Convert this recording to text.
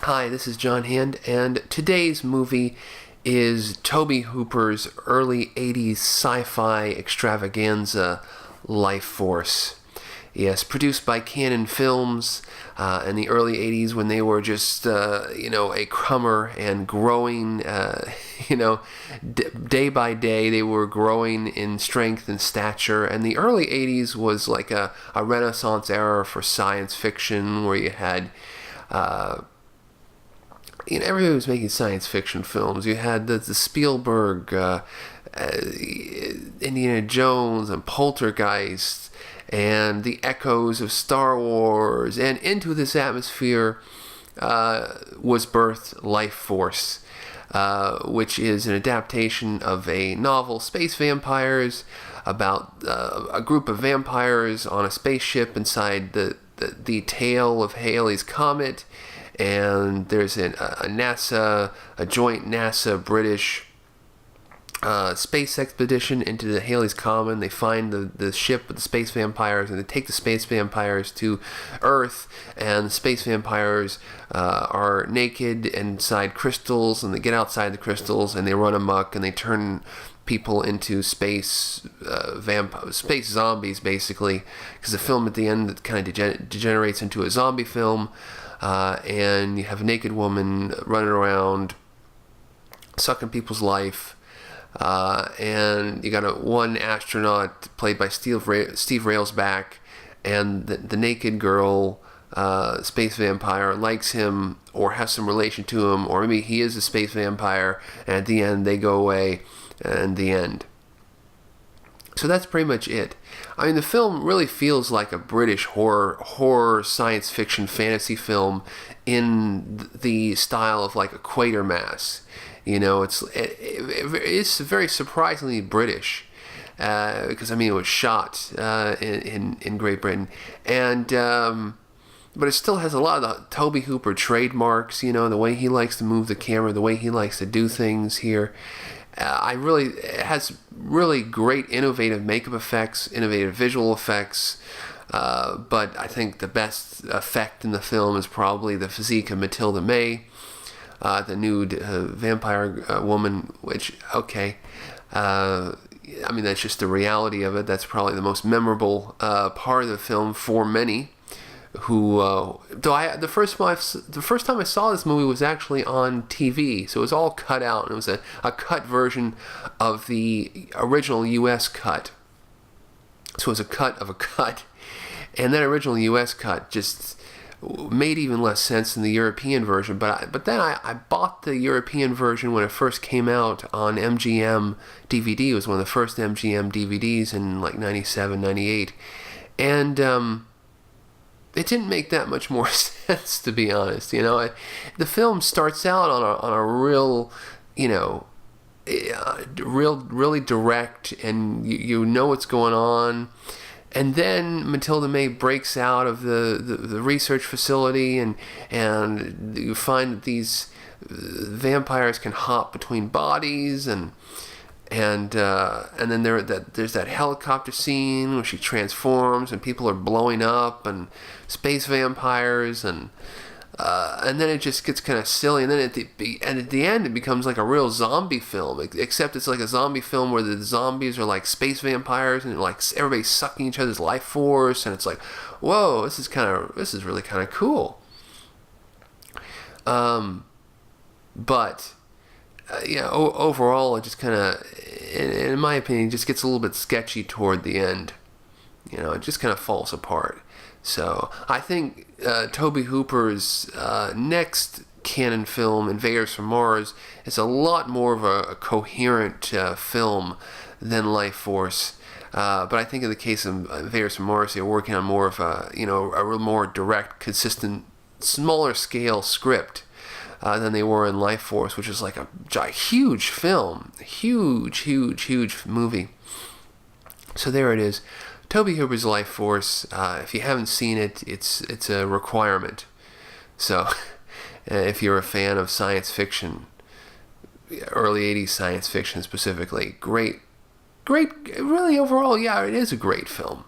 Hi, this is John Hand, and today's movie is Tobe Hooper's early 80s sci-fi extravaganza, Lifeforce. Yes, produced by Cannon Films in the early 80s when they were just, a crummer and growing, day by day they were growing in strength and stature. And the early 80s was like a renaissance era for science fiction where you had... everybody was making science fiction films. You had the Spielberg, Indiana Jones, and Poltergeist, and the echoes of Star Wars. And into this atmosphere was birthed Lifeforce, which is an adaptation of a novel, Space Vampires, about a group of vampires on a spaceship inside the tail of Halley's Comet. And there's a joint NASA-British space expedition into the Halley's Comet. They find the ship with the space vampires, and they take the space vampires to Earth, and the space vampires are naked inside crystals, and they get outside the crystals, and they run amok, and they turn people into space zombies, basically, because the film at the end kind of degenerates into a zombie film. And you have a naked woman running around, sucking people's life, and you got one astronaut played by Steve Railsback, and the naked girl, space vampire, likes him or has some relation to him, or maybe he is a space vampire, and at the end they go away, and the end. So that's pretty much it. I mean, the film really feels like a British horror science fiction fantasy film in the style of like a Quatermass. It's very surprisingly British because it was shot in Great Britain, and but it still has a lot of the Tobe Hooper trademarks. The way he likes to move the camera, the way he likes to do things here. It has really great innovative makeup effects, innovative visual effects, but I think the best effect in the film is probably the physique of Matilda May, the nude vampire woman, which, okay, that's just the reality of it. That's probably the most memorable part of the film for many. The first time I saw this movie was actually on TV, so it was all cut out, and it was a cut version of the original U.S. cut. So it was a cut of a cut, and that original U.S. cut just made even less sense than the European version. But then I bought the European version when it first came out on MGM DVD. It was one of the first MGM DVDs in like 97, 98, and it didn't make that much more sense, to be honest. The film starts out on a real, really direct, and you know what's going on. And then Matilda May breaks out of the research facility, and you find that these vampires can hop between bodies, and then there's that helicopter scene where she transforms and people are blowing up and space vampires, and then it just gets kind of silly, and then at the end it becomes like a real zombie film, except it's like a zombie film where the zombies are like space vampires, and like everybody's sucking each other's life force, and it's like, whoa, this is really kind of cool. But overall, it just kind of, in my opinion, just gets a little bit sketchy toward the end. It just kind of falls apart. So I think Tobe Hooper's next Cannon film, Invaders from Mars, is a lot more of a coherent film than Lifeforce. But I think in the case of Invaders from Mars, they're working on more of a real more direct, consistent, smaller scale script than they were in Lifeforce, which is like a huge film, huge movie. So there it is, Tobe Hooper's Lifeforce. If you haven't seen it, it's a requirement. So if you're a fan of science fiction, early 80s science fiction specifically, great, really overall, yeah, it is a great film.